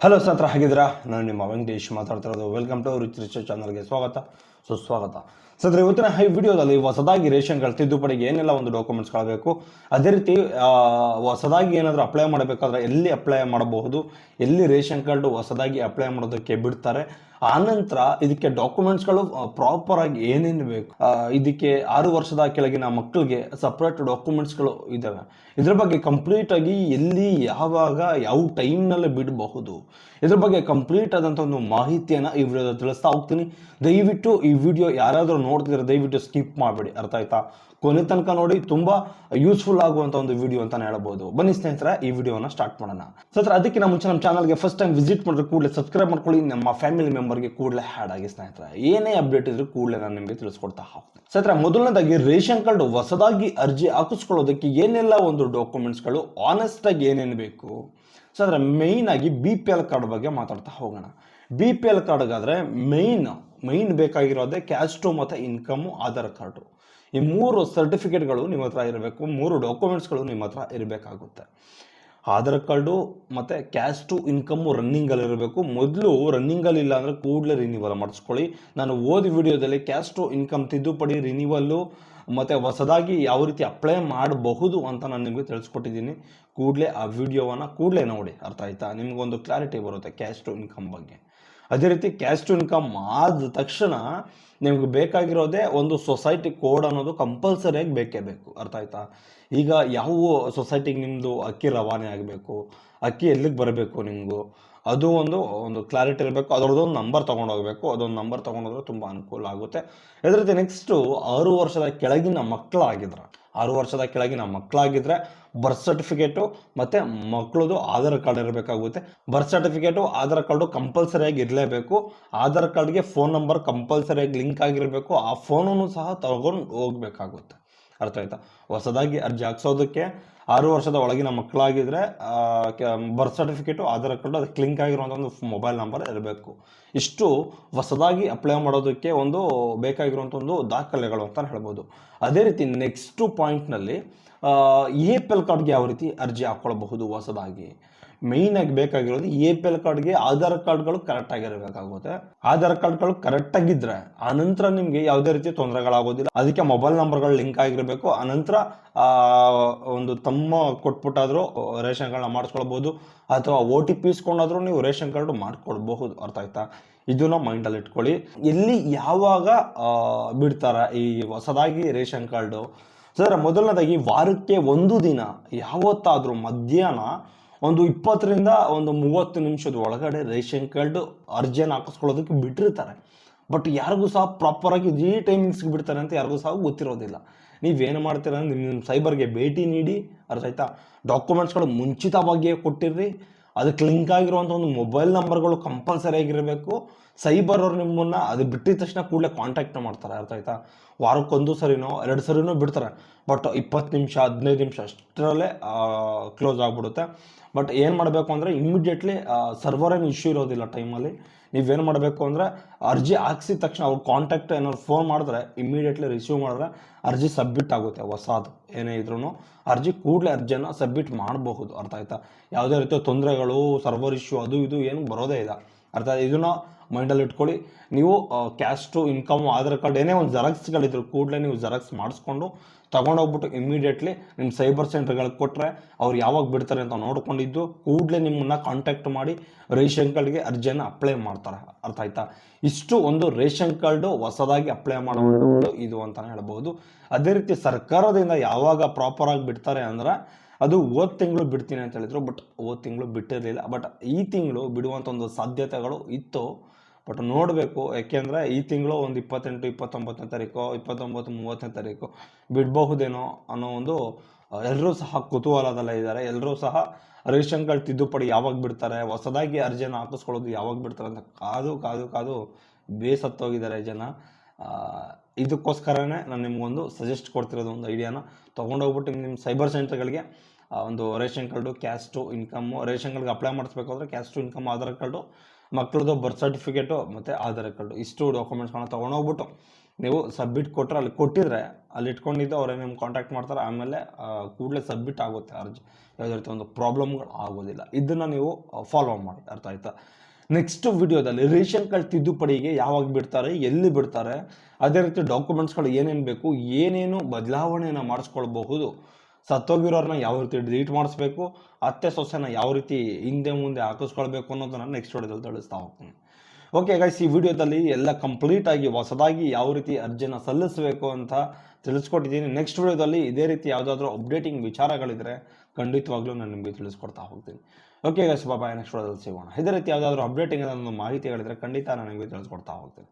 Hello ಸ್ನೇಹಿತರೆ, ಹೇಗಿದ್ದೀರಾ? ನಾನು ನಿಮ್ಮ ವೆಂಕಟೇಶ್ ಮಾತಾಡ್ತಿರೋದು. ವೆಲ್ಕಮ್ ಟು ರಿಚ್ ರಿಚ್ ಚಾನಲ್ಗೆ ಸ್ವಾಗತ, ಸುಸ್ವಾಗತ. ಸ್ನೇಹಿತರೆ, ಇವತ್ತಿನ ಈ ವಿಡಿಯೋದಲ್ಲಿ ಹೊಸದಾಗಿ ರೇಷನ್ ಕಾರ್ಡ್ ತಿದ್ದುಪಡಿಗೆ ಏನೆಲ್ಲ ಒಂದು ಡಾಕ್ಯುಮೆಂಟ್ಸ್ಗಳು ಬೇಕು, ಅದೇ ರೀತಿ ಹೊಸದಾಗಿ ಏನಾದರೂ ಅಪ್ಲೈ ಮಾಡಬೇಕಾದ್ರೆ ಎಲ್ಲಿ ಅಪ್ಲೈ ಮಾಡಬಹುದು, ಎಲ್ಲಿ ರೇಷನ್ ಕಾರ್ಡು ಹೊಸದಾಗಿ ಅಪ್ಲೈ ಮಾಡೋದಕ್ಕೆ ಬಿಡ್ತಾರೆ, ಆನಂತರ ಇದಕ್ಕೆ ಡಾಕ್ಯುಮೆಂಟ್ಸ್ಗಳು ಪ್ರಾಪರ್ ಆಗಿ ಏನೇನು ಬೇಕು, ಇದಕ್ಕೆ 6 ವರ್ಷದ ಕೆಳಗಿನ ಮಕ್ಕಳಿಗೆ ಸಪ್ರೇಟ್ ಡಾಕ್ಯುಮೆಂಟ್ಸ್ಗಳು ಇದ್ದಾವೆ. ಇದ್ರ ಬಗ್ಗೆ ಕಂಪ್ಲೀಟ್ ಆಗಿ ಎಲ್ಲಿ ಯಾವಾಗ ಯಾವ ಟೈಮ್ನಲ್ಲಿ ಬಿಡಬಹುದು, ಇದ್ರ ಬಗ್ಗೆ ಕಂಪ್ಲೀಟ್ ಆದಂಥ ಒಂದು ಮಾಹಿತಿಯನ್ನು ಈ ವಿಡಿಯೋದಲ್ಲಿ ತಿಳಿಸ್ತಾ ಹೋಗ್ತೀನಿ. ದಯವಿಟ್ಟು ಈ ವಿಡಿಯೋ ಯಾರಾದರೂ ನೋಡ್ತಿದ್ರೆ ದಯವಿಟ್ಟು ಸ್ಕಿಪ್ ಮಾಡಬೇಡಿ, ಅರ್ಥ ಆಯ್ತಾ? ಕೊನೆ ತನಕ ನೋಡಿ, ತುಂಬಾ ಯೂಸ್ಫುಲ್ ಆಗುವಂಥ ಒಂದು ವಿಡಿಯೋ ಅಂತಾನೆ ಹೇಳ್ಬೋದು. ಬನ್ನಿ ಸ್ನೇಹಿತರೆ, ಈ ವಿಡಿಯೋನ ಸ್ಟಾರ್ಟ್ ಮಾಡೋಣ. ಸ್ನೇಹಿತರೆ, ಅದಕ್ಕಿಂತ ಮುಂಚೆ ನಮ್ಮ ಚಾನಲ್ಗೆ ಫಸ್ಟ್ ಟೈಮ್ ವಿಸಿಟ್ ಮಾಡಿದ್ರೆ ಕೂಡಲೇ ಸಬ್ಸ್ಕ್ರೈಬ್ ಮಾಡ್ಕೊಳ್ಳಿ, ನಮ್ಮ ಫ್ಯಾಮಿಲಿ ಮೆಂಬರ್ಗೆ ಕೂಡಲೇ ಆ್ಯಡ್ ಆಗಿ. ಸ್ನೇಹಿತರೆ, ಏನೇ ಅಪ್ಡೇಟ್ ಇದ್ರೂ ಕೂಡಲೇ ನಾನು ನಿಮಗೆ ತಿಳಿಸ್ಕೊಡ್ತಾ ಹೋಗ್ತೀನಿ. ಸ್ನೇಹಿತರೆ, ಮೊದಲನೇದಾಗಿ ರೇಷನ್ ಕಾರ್ಡ್ ಹೊಸದಾಗಿ ಅರ್ಜಿ ಹಾಕಿಸ್ಕೊಳ್ಳೋದಕ್ಕೆ ಏನೆಲ್ಲ ಒಂದು ಡಾಕ್ಯುಮೆಂಟ್ಸ್ಗಳು ಆನೆಸ್ಟ್ ಆಗಿ ಏನೇನು ಬೇಕು. ಸ್ನೇಹಿತರೆ, ಮೇಯ್ನ್ ಆಗಿ BPL ಕಾರ್ಡ್ ಬಗ್ಗೆ ಮಾತಾಡ್ತಾ ಹೋಗೋಣ. BPL ಕಾರ್ಡ್ಗಾದ್ರೆ ಮೈನ್ ಬೇಕಾಗಿರೋದೇ ಕ್ಯಾಸ್ಟು ಮತ್ತು ಇನ್ಕಮು, ಆಧಾರ್ ಕಾರ್ಡು. ಈ 3 ಸರ್ಟಿಫಿಕೇಟ್ಗಳು ನಿಮ್ಮ ಹತ್ರ ಇರಬೇಕು, 3 ಡಾಕ್ಯುಮೆಂಟ್ಸ್ಗಳು ನಿಮ್ಮ ಹತ್ರ ಇರಬೇಕಾಗುತ್ತೆ. ಆಧಾರ್ ಕಾರ್ಡು ಮತ್ತು ಕ್ಯಾಸ್ಟು ಇನ್ಕಮ್ಮು ರನ್ನಿಂಗಲ್ಲಿ ಇರಬೇಕು. ಮೊದಲು ರನ್ನಿಂಗಲ್ಲಿ ಇಲ್ಲ ಅಂದರೆ ಕೂಡಲೇ ರಿನ್ಯೂವಲ್ ಮಾಡಿಸ್ಕೊಳ್ಳಿ. ನಾನು ಓದಿ ವಿಡಿಯೋದಲ್ಲಿ ಕ್ಯಾಸ್ಟು ಇನ್ಕಮ್ ತಿದ್ದುಪಡಿ ರಿನ್ಯೂವಲ್ಲು ಮತ್ತು ಹೊಸದಾಗಿ ಯಾವ ರೀತಿ ಅಪ್ಲೈ ಮಾಡಬಹುದು ಅಂತ ನಾನು ನಿಮಗೆ ತಿಳಿಸ್ಕೊಟ್ಟಿದ್ದೀನಿ. ಕೂಡಲೇ ಆ ವಿಡಿಯೋವನ್ನು ಕೂಡಲೇ ನೋಡಿ, ಅರ್ಥ ಆಯ್ತಾ? ನಿಮಗೊಂದು ಕ್ಲಾರಿಟಿ ಬರುತ್ತೆ ಕ್ಯಾಸ್ಟು ಇನ್ಕಮ್ ಬಗ್ಗೆ. ಅದೇ ರೀತಿ ಕ್ಯಾಸ್ಟ್ ಇನ್ಕಮ್ ಆದ ತಕ್ಷಣ ನಿಮ್ಗೆ ಬೇಕಾಗಿರೋದೇ ಒಂದು ಸೊಸೈಟಿ ಕೋಡ್ ಅನ್ನೋದು ಕಂಪಲ್ಸರಿಯಾಗಿ ಬೇಕೇ ಬೇಕು, ಅರ್ಥ ಆಯ್ತಾ? ಈಗ ಯಾವ ಸೊಸೈಟಿಗೆ ನಿಮ್ಮದು ಅಕ್ಕಿ ರವಾನೆ ಆಗಬೇಕು, ಅಕ್ಕಿ ಎಲ್ಲಿಗೆ ಬರಬೇಕು ನಿಮಗೂ, ಅದು ಒಂದು ಕ್ಲಾರಿಟಿ ಇರಬೇಕು. ಅದರದ್ದೊಂದು ನಂಬರ್ ತೊಗೊಂಡೋಗ್ಬೇಕು. ಅದೊಂದು ನಂಬರ್ ತೊಗೊಂಡೋದ್ರೆ ತುಂಬ ಅನುಕೂಲ ಆಗುತ್ತೆ. ಅದೇ ರೀತಿ ನೆಕ್ಸ್ಟು 6 ವರ್ಷದ ಕೆಳಗಿನ ಮಕ್ಕಳಾಗಿದ್ದರೆ ಬರ್ತ್ ಸರ್ಟಿಫಿಕೇಟು ಮತ್ತು ಮಕ್ಕಳದು ಆಧಾರ್ ಕಾರ್ಡ್ ಇರಬೇಕಾಗುತ್ತೆ. ಬರ್ತ್ ಸರ್ಟಿಫಿಕೇಟು ಆಧಾರ್ ಕಾರ್ಡು ಕಂಪಲ್ಸರಿಯಾಗಿ ಇರಲೇಬೇಕು. ಆಧಾರ್ ಕಾರ್ಡ್ಗೆ ಫೋನ್ ನಂಬರ್ ಕಂಪಲ್ಸರಿಯಾಗಿ ಲಿಂಕ್ ಆಗಿರಬೇಕು. ಆ ಫೋನನ್ನು ಸಹ ತಗೊಂಡು ಹೋಗಬೇಕಾಗುತ್ತೆ, ಅರ್ಥ ಆಯ್ತಾ? ಹೊಸದಾಗಿ ಅರ್ಜಿ ಹಾಕ್ಸೋದಕ್ಕೆ 6 ವರ್ಷದ ಒಳಗಿನ ಮಕ್ಕಳಾಗಿದ್ದರೆ ಬರ್ತ್ ಸರ್ಟಿಫಿಕೇಟು ಆಧಾರ್ ಕಾರ್ಡು ಅದಕ್ಕೆ ಲಿಂಕ್ ಆಗಿರುವಂಥ ಒಂದು ಮೊಬೈಲ್ ನಂಬರ್ ಇರಬೇಕು. ಇಷ್ಟು ಹೊಸದಾಗಿ ಅಪ್ಲೈ ಮಾಡೋದಕ್ಕೆ ಒಂದು ಬೇಕಾಗಿರುವಂಥ ಒಂದು ದಾಖಲೆಗಳು ಅಂತ ಹೇಳ್ಬೋದು. ಅದೇ ರೀತಿ ನೆಕ್ಸ್ಟು ಪಾಯಿಂಟ್ನಲ್ಲಿ APL ಕಾರ್ಡ್ಗೆ ಯಾವ ರೀತಿ ಅರ್ಜಿ ಹಾಕ್ಕೊಳ್ಬಹುದು ಹೊಸದಾಗಿ. ಮೇಯ್ನಾಗಿ ಬೇಕಾಗಿರೋದು APL ಕಾರ್ಡ್ಗೆ ಆಧಾರ್ ಕಾರ್ಡ್ಗಳು ಕರೆಕ್ಟಾಗಿರಬೇಕಾಗುತ್ತೆ. ಆಧಾರ್ ಕಾರ್ಡ್ಗಳು ಕರೆಕ್ಟಾಗಿದ್ದರೆ ಆನಂತರ ನಿಮಗೆ ಯಾವುದೇ ರೀತಿ ತೊಂದರೆಗಳಾಗೋದಿಲ್ಲ. ಅದಕ್ಕೆ ಮೊಬೈಲ್ ನಂಬರ್ಗಳು ಲಿಂಕ್ ಆಗಿರಬೇಕು. ಆನಂತರ ಒಂದು ತಮ್ಮ ಕೊಟ್ಬಿಟ್ಟಾದರೂ ರೇಷನ್ ಕಾರ್ಡ್ನ ಮಾಡಿಸ್ಕೊಳ್ಬೋದು, ಅಥವಾ OTP ಇಸ್ಕೊಂಡಾದರೂ ನೀವು ರೇಷನ್ ಕಾರ್ಡು ಮಾಡ್ಕೊಳ್ಬಹುದು, ಅರ್ಥ ಆಯ್ತಾ? ಇದನ್ನ ಮೈಂಡಲ್ಲಿ ಇಟ್ಕೊಳ್ಳಿ. ಎಲ್ಲಿ ಯಾವಾಗ ಬಿಡ್ತಾರೆ ಈ ಹೊಸದಾಗಿ ರೇಷನ್ ಕಾರ್ಡು? ಸರ್, ಮೊದಲನೇದಾಗಿ ವಾರಕ್ಕೆ ಒಂದು ದಿನ ಯಾವತ್ತಾದರೂ ಮಧ್ಯಾಹ್ನ ಒಂದು 20ರಿಂದ 30 ನಿಮಿಷದ ಒಳಗಡೆ ರೇಷನ್ ಕಾರ್ಡು ಅರ್ಜಿಯನ್ನು ಹಾಕಿಸ್ಕೊಳ್ಳೋದಕ್ಕೆ ಬಿಟ್ಟಿರ್ತಾರೆ. ಬಟ್ ಯಾರಿಗೂ ಸಹ ಪ್ರಾಪರಾಗಿ ಈ ಟೈಮಿಂಗ್ಸ್ಗೆ ಬಿಡ್ತಾರೆ ಅಂತ ಯಾರಿಗೂ ಸಹ ಗೊತ್ತಿರೋದಿಲ್ಲ. ನೀವೇನು ಮಾಡ್ತೀರ ಅಂದರೆ ನಿಮ್ಮ ಸೈಬರ್ಗೆ ಭೇಟಿ ನೀಡಿ, ಅರ್ಥ ಆಯ್ತಾ? ಡಾಕ್ಯುಮೆಂಟ್ಸ್ಗಳು ಮುಂಚಿತವಾಗಿಯೇ ಕೊಟ್ಟಿರ್ರಿ. ಅದಕ್ಕೆ ಲಿಂಕ್ ಆಗಿರುವಂಥ ಒಂದು ಮೊಬೈಲ್ ನಂಬರ್ಗಳು ಕಂಪಲ್ಸರಿ ಆಗಿರಬೇಕು. ಸೈಬರ್ ಅವ್ರು ನಿಮ್ಮನ್ನು ಅದು ಬಿಟ್ಟಿದ ತಕ್ಷಣ ಕೂಡಲೇ ಕಾಂಟ್ಯಾಕ್ಟ್ ಮಾಡ್ತಾರೆ, ಅರ್ಥ ಆಯ್ತಾ? ವಾರಕ್ಕೊಂದು ಸರಿನೋ 2 ಸರಿನೋ ಬಿಡ್ತಾರೆ. ಬಟ್ 20 ನಿಮಿಷ 15 ನಿಮಿಷ ಅಷ್ಟರಲ್ಲೇ ಕ್ಲೋಸ್ ಆಗಿಬಿಡುತ್ತೆ. ಬಟ್ ಏನು ಮಾಡಬೇಕು ಅಂದರೆ ಇಮ್ಮಿಡಿಯೇಟ್ಲಿ ಸರ್ವರ್ ಏನು ಇಶ್ಯೂ ಇರೋದಿಲ್ಲ ಟೈಮಲ್ಲಿ. ನೀವೇನು ಮಾಡಬೇಕು ಅಂದರೆ ಅರ್ಜಿ ಹಾಕ್ಸಿದ ತಕ್ಷಣ ಅವ್ರು ಕಾಂಟ್ಯಾಕ್ಟ್ ಏನಾದ್ರು ಫೋನ್ ಮಾಡಿದ್ರೆ ಇಮ್ಮಿಡಿಯೇಟ್ಲಿ ರಿಸೀವ್ ಮಾಡಿದ್ರೆ ಅರ್ಜಿ ಸಬ್ಮಿಟ್ ಆಗುತ್ತೆ. ಹೊಸದು ಏನೇ ಇದ್ರೂ ಅರ್ಜಿ ಕೂಡಲೇ ಅರ್ಜಿಯನ್ನು ಸಬ್ಮಿಟ್ ಮಾಡಬಹುದು, ಅರ್ಥ ಆಯ್ತಾ? ಯಾವುದೇ ರೀತಿಯ ತೊಂದರೆಗಳು, ಸರ್ವರ್ ಇಶ್ಯೂ ಅದು ಇದು ಏನು ಬರೋದೇ ಇಲ್ಲ, ಅರ್ಥ. ಇದನ್ನು ಮೈಂಡಲ್ಲಿ ಇಟ್ಕೊಳ್ಳಿ. ನೀವು ಕ್ಯಾಸ್ಟು ಇನ್ಕಮ್ ಆಧಾರ್ ಕಾರ್ಡ್ ಏನೇ ಒಂದು ಜೆರಾಕ್ಸ್ಗಳಿದ್ರು ಕೂಡಲೇ ನೀವು ಜೆರಾಕ್ಸ್ ಮಾಡಿಸ್ಕೊಂಡು ತೊಗೊಂಡೋಗ್ಬಿಟ್ಟು ಇಮ್ಮಿಡಿಯೇಟ್ಲಿ ನಿಮ್ಮ ಸೈಬರ್ ಸೆಂಟರ್ಗಳಿಗೆ ಕೊಟ್ಟರೆ ಅವ್ರು ಯಾವಾಗ ಬಿಡ್ತಾರೆ ಅಂತ ನೋಡ್ಕೊಂಡಿದ್ದು ಕೂಡಲೇ ನಿಮ್ಮನ್ನು ಕಾಂಟ್ಯಾಕ್ಟ್ ಮಾಡಿ ರೇಷನ್ ಕಾರ್ಡ್ಗೆ ಅರ್ಜಿಯನ್ನು ಅಪ್ಲೈ ಮಾಡ್ತಾರೆ, ಅರ್ಥ ಆಯ್ತಾ? ಇಷ್ಟು ಒಂದು ರೇಷನ್ ಕಾರ್ಡು ಹೊಸದಾಗಿ ಅಪ್ಲೈ ಮಾಡೋದು ಇದು ಅಂತಲೇ ಹೇಳ್ಬೋದು. ಅದೇ ರೀತಿ ಸರ್ಕಾರದಿಂದ ಯಾವಾಗ ಪ್ರಾಪರಾಗಿ ಬಿಡ್ತಾರೆ ಅಂದರೆ ಅದು ಹೋದ ತಿಂಗಳು ಬಿಡ್ತೀನಿ ಅಂತ ಹೇಳಿದ್ರು. ಬಟ್ ಹೋದ ತಿಂಗಳು ಬಿಟ್ಟಿರಲಿಲ್ಲ. ಬಟ್ ಈ ತಿಂಗಳು ಬಿಡುವಂಥ ಒಂದು ಸಾಧ್ಯತೆಗಳು ಇತ್ತು. ಬಟ್ ನೋಡಬೇಕು, ಯಾಕೆಂದರೆ ಈ ತಿಂಗಳು ಒಂದು 28, 29ನೇ ತಾರೀಕು, 29, 30ನೇ ತಾರೀಕು ಬಿಡಬಹುದೇನೋ ಅನ್ನೋ ಒಂದು ಎಲ್ಲರೂ ಸಹ ಕುತೂಹಲದಲ್ಲೇ ಇದ್ದಾರೆ. ಎಲ್ಲರೂ ಸಹ ರೇಷನ್ ಕಾರ್ಡ್ ತಿದ್ದುಪಡಿ ಯಾವಾಗ ಬಿಡ್ತಾರೆ, ಹೊಸದಾಗಿ ಅರ್ಜಿಯನ್ನು ಹಾಕಿಸ್ಕೊಳ್ಳೋದು ಯಾವಾಗ ಬಿಡ್ತಾರೆ ಅಂತ ಕಾದು ಬೇಸತ್ತೋಗಿದ್ದಾರೆ ಜನ. ಇದಕ್ಕೋಸ್ಕರನೇ ನಾನು ನಿಮಗೊಂದು ಸಜೆಸ್ಟ್ ಕೊಡ್ತಿರೋದು, ಒಂದು ಐಡಿಯಾನ ತೊಗೊಂಡೋಗ್ಬಿಟ್ಟು ನಿಮ್ಮ ಸೈಬರ್ ಸೆಂಟರ್ಗಳಿಗೆ ಒಂದು ration card, caste income, ration ಕಾರ್ಡ್ಗೆ ಅಪ್ಲೈ ಮಾಡಿಸ್ಬೇಕಾದ್ರೆ ಕ್ಯಾಸ್ಟು ಇನ್ಕಮ್ ಆಧಾರ್ ಕಾರ್ಡು, ಮಕ್ಕಳದು ಬರ್ತ್ ಸರ್ಟಿಫಿಕೇಟು ಮತ್ತು ಆಧಾರ್ ಕಾರ್ಡು, ಇಷ್ಟು ಡಾಕ್ಯುಮೆಂಟ್ಸ್ಗಳನ್ನ ತೊಗೊಂಡೋಗ್ಬಿಟ್ಟು ನೀವು ಸಬ್ಮಿಟ್ ಕೊಟ್ಟರೆ ಅಲ್ಲಿ ಕೊಟ್ಟಿದ್ರೆ ಅಲ್ಲಿ ಇಟ್ಕೊಂಡಿದ್ದು ಅವರೇ ನಿಮ್ಗೆ ಕಾಂಟ್ಯಾಕ್ಟ್ ಮಾಡ್ತಾರೆ. ಆಮೇಲೆ ಕೂಡಲೇ ಸಬ್ಮಿಟ್ ಆಗುತ್ತೆ ಅರ್ಜಿ. ಯಾವುದೇ ರೀತಿ ಒಂದು ಪ್ರಾಬ್ಲಮ್ಗಳು ಆಗೋದಿಲ್ಲ. ಇದನ್ನು ನೀವು ಫಾಲೋ ಮಾಡಿ, ಅರ್ಥ ಆಯ್ತಾ? ನೆಕ್ಸ್ಟ್ ವಿಡಿಯೋದಲ್ಲಿ ರೇಷನ್ ಕಾರ್ಡ್ ತಿದ್ದುಪಡಿಗೆ ಯಾವಾಗ ಬಿಡ್ತಾರೆ, ಎಲ್ಲಿ ಬಿಡ್ತಾರೆ, ಅದೇ ರೀತಿ ಡಾಕ್ಯುಮೆಂಟ್ಸ್ಗಳು ಏನೇನು ಬೇಕು, ಏನೇನು ಬದಲಾವಣೆಯನ್ನು ಮಾಡಿಸ್ಕೊಳ್ಬಹುದು, ಸತ್ತೋಗಿರೋರನ್ನ ಯಾವ ರೀತಿ ಡಿಲೀಟ್ ಮಾಡಿಸ್ಬೇಕು, ಅತ್ತೆ ಸೊಸೆನ ಯಾವ ರೀತಿ ಹಿಂದೆ ಮುಂದೆ ಹಾಕಿಸ್ಕೊಳ್ಬೇಕು ಅನ್ನೋದನ್ನು ನೆಕ್ಸ್ಟ್ ವಿಡಿಯೋದಲ್ಲಿ ತಿಳಿಸ್ತಾ ಹೋಗ್ತೀನಿ. ಓಕೆ ಗೈಸ್, ಈ ವಿಡಿಯೋದಲ್ಲಿ ಎಲ್ಲ ಕಂಪ್ಲೀಟ್ ಆಗಿ ಹೊಸದಾಗಿ ಯಾವ ರೀತಿ ಅರ್ಜಿನ ಸಲ್ಲಿಸಬೇಕು ಅಂತ ತಿಳಿಸ್ಕೊಟ್ಟಿದ್ದೀನಿ. ನೆಕ್ಸ್ಟ್ ವಿಡಿಯೋದಲ್ಲಿ ಇದೇ ರೀತಿ ಯಾವುದಾದ್ರೂ ಅಪ್ಡೇಟಿಂಗ್ ವಿಚಾರಗಳಿದ್ರೆ ಖಂಡಿತವಾಗ್ಲೂ ನಾನು ನಿಮಗೆ ತಿಳಿಸ್ಕೊಡ್ತಾ ಹೋಗ್ತೀನಿ. ಓಕೆ ಗೈಸ್, ಬಾಯ್. ನೆಕ್ಸ್ಟ್ ವಿಡಿಯೋದಲ್ಲಿ ಸಿಗೋಣ. ಇದೇ ರೀತಿ ಯಾವುದಾದ್ರೂ ಅಪ್ಡೇಟಿಂಗ್ ಮಾಹಿತಿಗಳಿದ್ರೆ ಖಂಡಿತ ನಾನು ನಿಮಗೆ ತಿಳಿಸ್ಕೊಡ್ತಾ ಹೋಗ್ತೀನಿ.